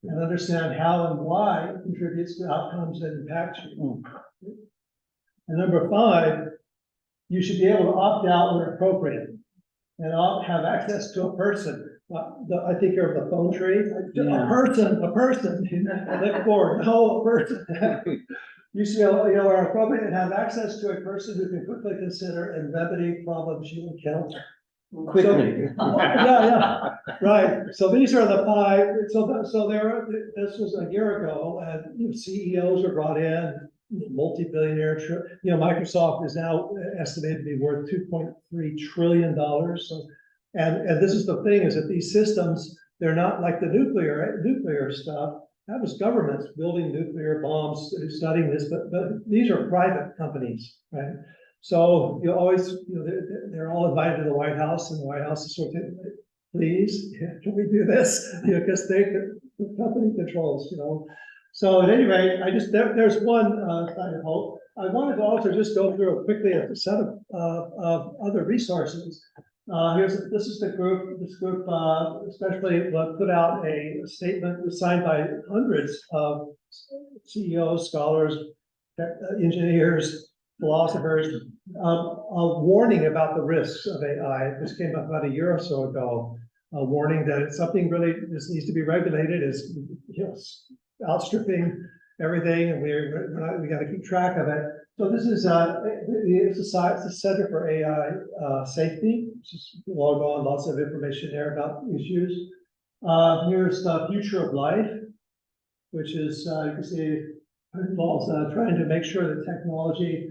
and understand how and why it contributes to outcomes that impact you. And number five, you should be able to opt out where appropriate and have access to a person. I think you're of the phone tree. Yeah. A person, look forward, no, a person. You should be able, where appropriate, and have access to a person who can quickly consider and remedy problems you encounter. Quickly. Yeah, right. So these are the five. So there. This was a year ago, and CEOs are brought in, multi-billionaire. Microsoft is now estimated to be worth $2.3 trillion. So, and this is the thing: is that these systems, they're not like the nuclear stuff. That was governments building nuclear bombs, studying this, but these are private companies, right? So you always, they're all invited to the White House, and the White House is sort of, please, can we do this? Because the company controls, So at any rate, there's one sign of hope. I wanted to also just go through quickly a set of other resources. This is the group. This group especially put out a statement signed by hundreds of CEOs, scholars, engineers, philosophers, a warning about the risks of AI. This came up about a year or so ago, a warning that it's something really, this needs to be regulated, is outstripping everything, and we got to keep track of it. So this is it's a Center for AI Safety, which is log on, lots of information there about issues. Here's the Future of Life, which is you can see involves trying to make sure that technology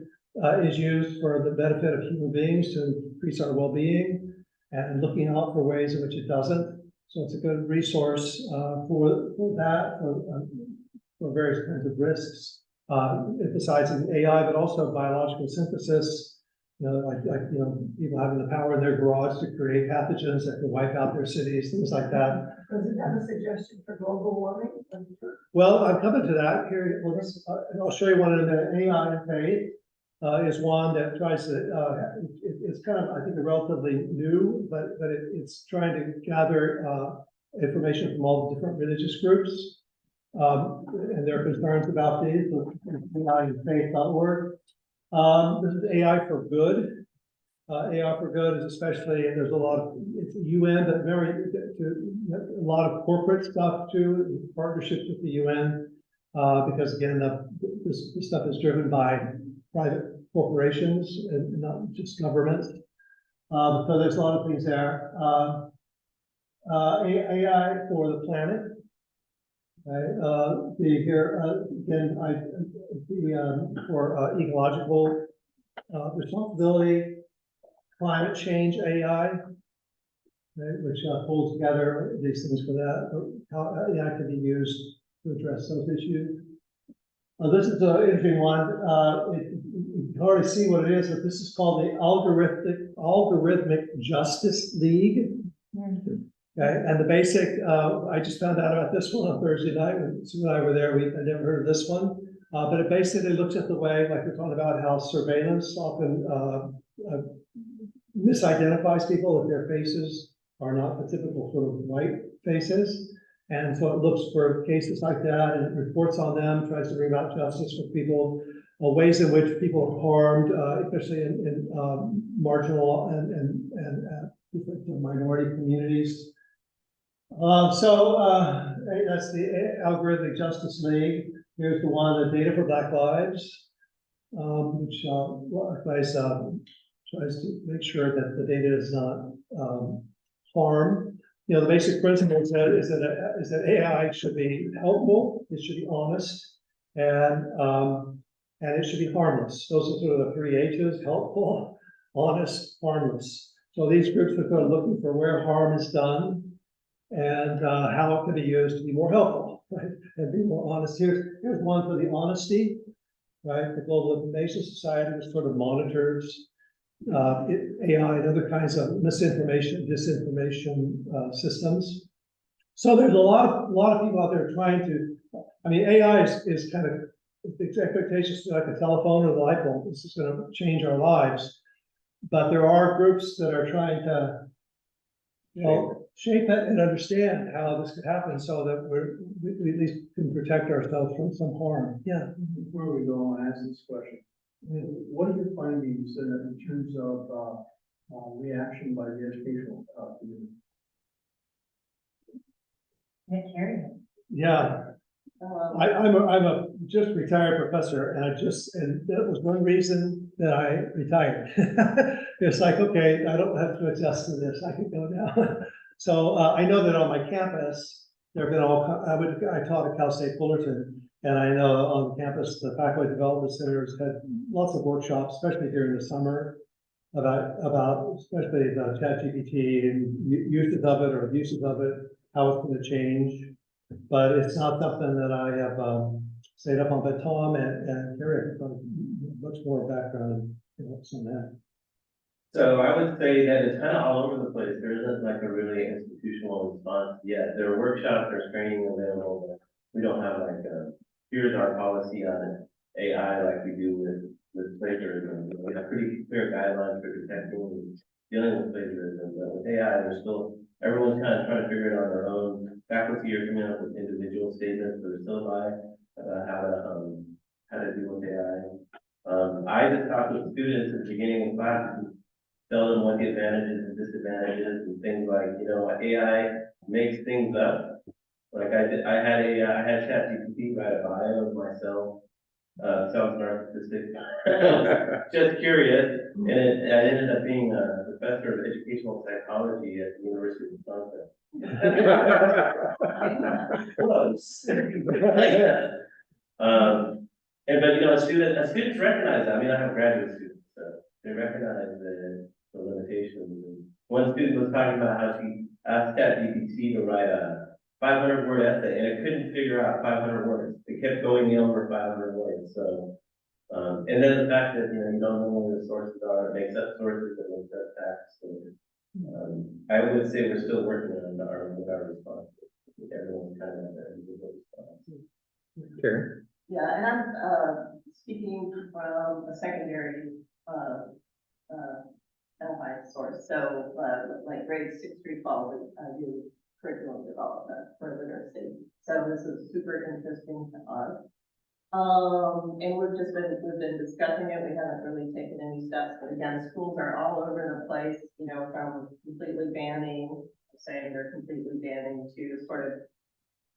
is used for the benefit of human beings to increase our well-being, and looking out for ways in which it doesn't. So it's a good resource for that, for various kinds of risks, emphasizing AI, but also biological synthesis. Like people having the power in their garage to create pathogens that can wipe out their cities, things like that. Does it have a suggestion for global warming? Well, I'm coming to that here. Well, I'll show you one in a minute. AI and faith is one that tries to. It's kind of, I think, a relatively new, but it's trying to gather information from all the different religious groups. And their concerns about these, AIandfaith.org. This is AI for Good. AI for Good is especially, and there's a lot of, it's UN, but a lot of corporate stuff too, partnerships with the UN, because again, this stuff is driven by private corporations and not just governments. So there's a lot of things there. AI for the Planet. For ecological responsibility, climate change AI, which pulls together these things for that, how AI can be used to address those issues. This is an interesting one. You can already see what it is, but this is called the Algorithmic Justice League. Okay, and the basic, I just found out about this one on Thursday night when Sue and I were there. I never heard of this one, but it basically looks at the way, like we're talking about, how surveillance often misidentifies people if their faces are not the typical sort of white faces. And so it looks for cases like that and reports on them, tries to bring about justice for people, ways in which people are harmed, especially in marginal and different minority communities. That's the Algorithmic Justice League. Here's the one, the Data for Black Lives, which tries to make sure that the data is not harmed. The basic principle is that AI should be helpful, it should be honest, and it should be harmless. Those are sort of the three H's: helpful, honest, harmless. So these groups are sort of looking for where harm is done and how it can be used to be more helpful, right? And be more honest. Here's one for the honesty, right? The Global Information Society, which sort of monitors AI and other kinds of misinformation, disinformation systems. So there's a lot of people out there trying to, I mean, AI is kind of, the expectations like a telephone or the light bulb. This is going to change our lives. But there are groups that are trying to, you know, shape it and understand how this could happen so that we at least can protect ourselves from some harm. Yeah. Before we go, I'll ask this question. What are your findings in terms of reaction by the educational community? Yeah. I'm a just retired professor, and and that was one reason that I retired. It's like, okay, I don't have to adjust to this. I can go now. So I know that on my campus, there have been I taught at Cal State Fullerton, and I know on campus, the Faculty Development Centers had lots of workshops, especially during the summer, about especially the ChatGPT and uses of it or abuses of it, how it's going to change. But it's not something that I have stayed up on. But Tom and Carrie have much more background on that. So I would say that it's kind of all over the place. There isn't like a really institutional response yet. There are workshops, there's training available, but we don't have like here's our policy on AI like we do with plagiarism. We have pretty clear guidelines for detecting and dealing with plagiarism. But with AI, there's still, everyone's kind of trying to figure it out on their own. Faculty are coming up with individual statements for the syllabi about how to deal with AI. I just talked with students at the beginning of class, tell them what the advantages and disadvantages and things like, you know, AI makes things up. Like I had ChatGPT write a bio of myself. Sounds narcissistic. Just curious, and I ended up being a professor of educational psychology at the University of Wisconsin. Close. But you know, students recognize that. I mean, I have graduate students, so they recognize the limitations. And one student was talking about how she asked ChatGPT to write a 500-word essay, and it couldn't figure out 500 words. It kept going over 500 words. So, and then the fact that you don't know where the sources are, it makes up sources, it makes up facts. So, I would say we're still working on our response. Everyone's kind of at their individual response. Karen? Yeah, and I'm speaking from a secondary LI source. So like grades 6 through 12, we do curriculum development for literacy. So this is super interesting to us. And we've been discussing it. We haven't really taken any steps, but again, schools are all over the place, from completely banning, saying they're completely banning to sort of,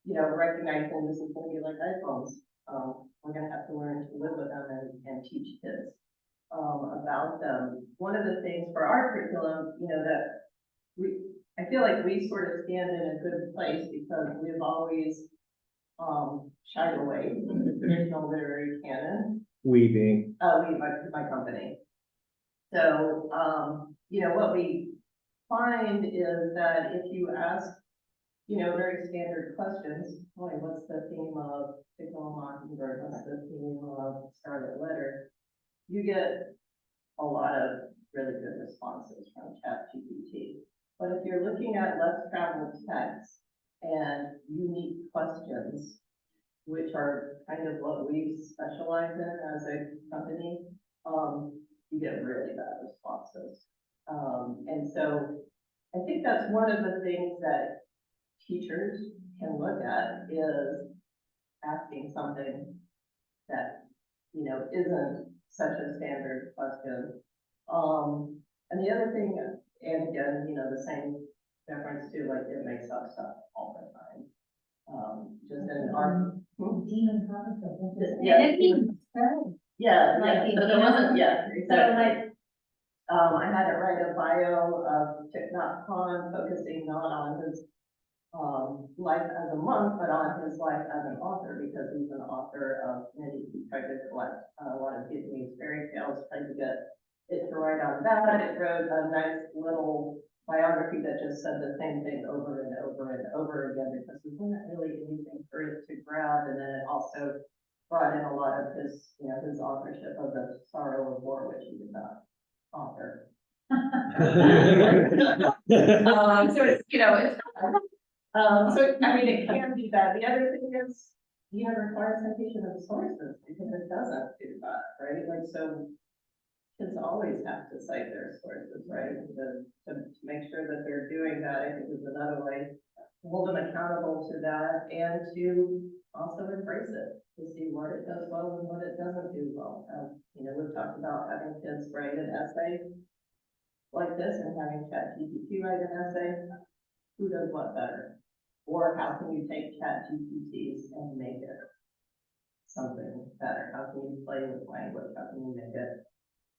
recognizing this is going to be like iPhones. We're going to have to learn to live with them and teach kids about them. One of the things for our curriculum, that I feel like we sort of stand in a good place because we've always shied away from the traditional literary canon. We being? My company. So, what we find is that if you ask, very standard questions, like what's the theme of To Kill a Mockingbird, what's the theme of Scarlet Letter, you get a lot of really good responses from ChatGPT. But if you're looking at less traveled texts and unique questions, which are kind of what we specialize in as a company, you get really bad responses. And so I think that's one of the things that teachers can look at is asking something that, isn't such a standard question. And the other thing, and again, the same reference to like it makes up stuff all the time. Just in our demon concept. Yeah, Like, so there wasn't, exactly. So like, I had to write a bio of Thich Nhat Hanh, focusing not on his life as a monk, but on his life as an author, because he's an author of many. He tried to collect a lot of Vietnamese fairy tales, tried to get it to write on that. It wrote a nice little biography that just said the same thing over and over and over again, because there wasn't really anything for it to grab. And then it also brought in a lot of his, you know, his authorship of The Sorrow of War, which he did not author. So it's, you know, it's, so, I mean, it can be that. The other thing is, you know, require citation of sources, because it doesn't do that, right? Like, so kids always have to cite their sources, right? To make sure that they're doing that, I think is another way, hold them accountable to that, and to also embrace it, to see what it does well and what it doesn't do well. You know, we've talked about having kids write an essay like this and having ChatGPT write an essay. Who does what better? Or how can you take ChatGPTs and make it something better? How can you play with language? How can you make it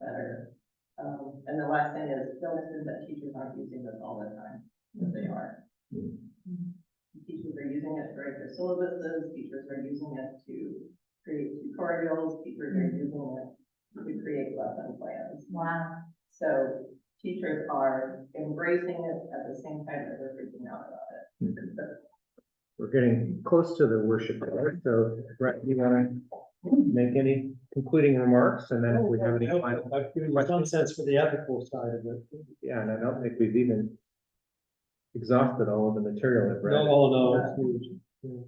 better? And the last thing is, don't assume that teachers aren't using this all the time, because they are. Teachers are using it to write their syllabuses, teachers are using it to create tutorials, teachers are using it to create lesson plans. Wow. So teachers are embracing it at the same time that they're freaking out about it. We're getting close to the worship hour, so Brett, you want to make any concluding remarks, and then if we have any final I've given you some sense for the ethical side of it. yeah, and I don't think we've even exhausted all of the material that Brett. No, it's huge. Yeah.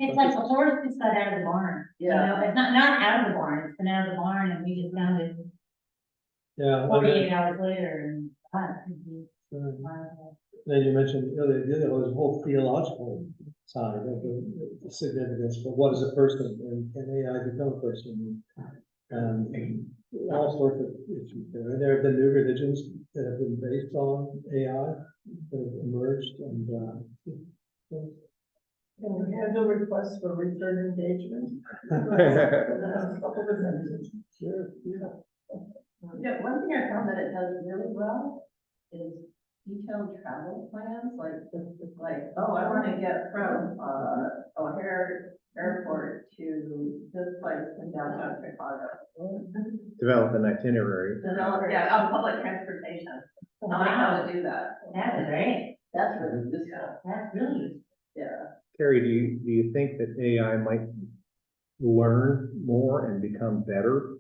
It's like the horse just got out of the barn. Yeah. You know, it's not out of the barn, it's been out of the barn, and we just found it Yeah. 48 hours later, and. Then you mentioned earlier, there was a whole theological side of the significance, but what is a person, and can AI become a person? And all sorts of issues there. And there have been new religions that have been based on AI that have emerged, and Can you handle requests for return engagement? sure, yeah. Yeah, one thing I found that it does really well is detailed travel plans, like, oh, I want to get from, O'Hare Airport to this place in downtown Chicago. Develop an itinerary. Yeah, public transportation. I like how to do that. That's great, That's really useful. that's really useful. Yeah. Carrie, do you think that AI might learn more and become better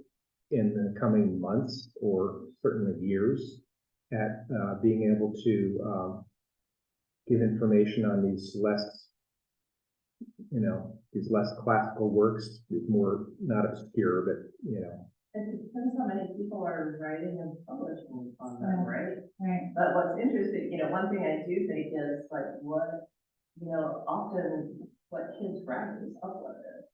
in the coming months or certainly years at being able to give information on these less, these less classical works, more not obscure, but It depends how many people are writing and publishing on them, right? Right. But what's interesting, one thing I do think is like often what kids write is uploaded,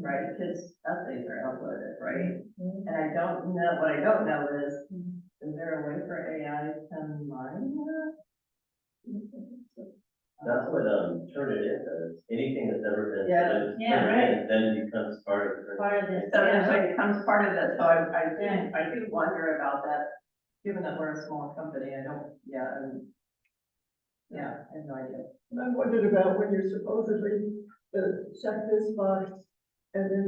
right? Kids' essays are uploaded, right? And I don't know, what I don't know is there a way for AI to mine that? That's what, Turnitin does. Anything that's ever been. Yeah. Yeah, right. Then becomes part of. Part of this. So it becomes part of it, so I do wonder about that, given that we're a small company, I have no idea. And I wondered about when you're supposedly check this box and then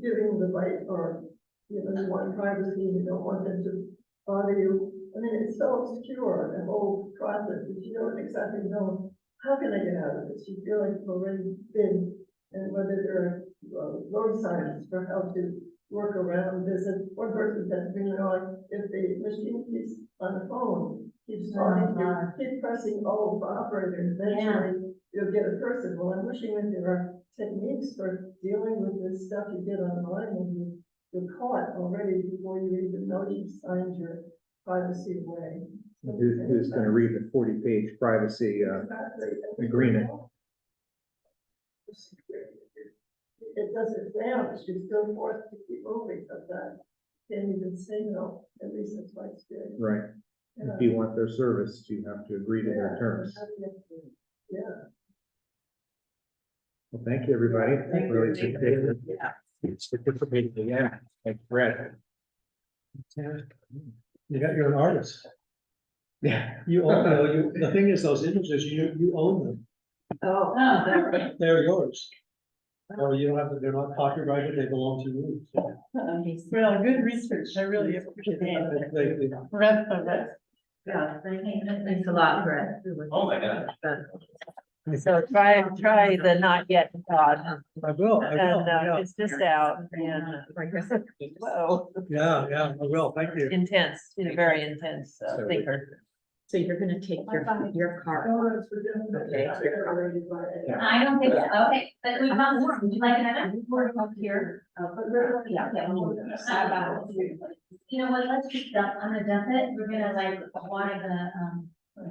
giving the right or, you want privacy, you don't want them to bother you. I mean, it's so obscure, the whole process, that you don't exactly know, how can I get out of this? You feel like you've already been, and whether there are road signs for how to work around this. And one person said, like, if the machine keeps on the phone, keeps talking, you keep pressing O for operator, eventually you'll get a person. Well, I'm wishing that there are techniques for dealing with this stuff you get online and you're caught already before you even know you've signed your privacy away. who's going to read the 40-page privacy agreement? It doesn't damage, you're still forced to keep moving sometimes. Can't even say no, at least that's my experience. Right. Yeah. If you want their service, you have to agree to their terms. Yeah. Well, thank you, everybody. Thank Really you. appreciate it. It's participating. Yeah. Thanks, Brett. You got, you're an artist. Yeah. You own, the thing is, those images, you own them. Oh. They're yours. Or you don't have to, they're not copyrighted, they belong to you. So, Well, good research, I really appreciate it. they- Breadth of it. Yeah, thanks a lot, Brett. Oh, my gosh. So try the not yet God, I will, and yeah. it's just out and, whoa, Yeah, I will, thank you. intense, she's a very intense So- thinker. So you're gonna take your car. Okay. I don't think, so. Okay, but we found, would you like another? We're up here. Yeah. You know what, let's just dump, I'm gonna dump it, we're gonna like water the,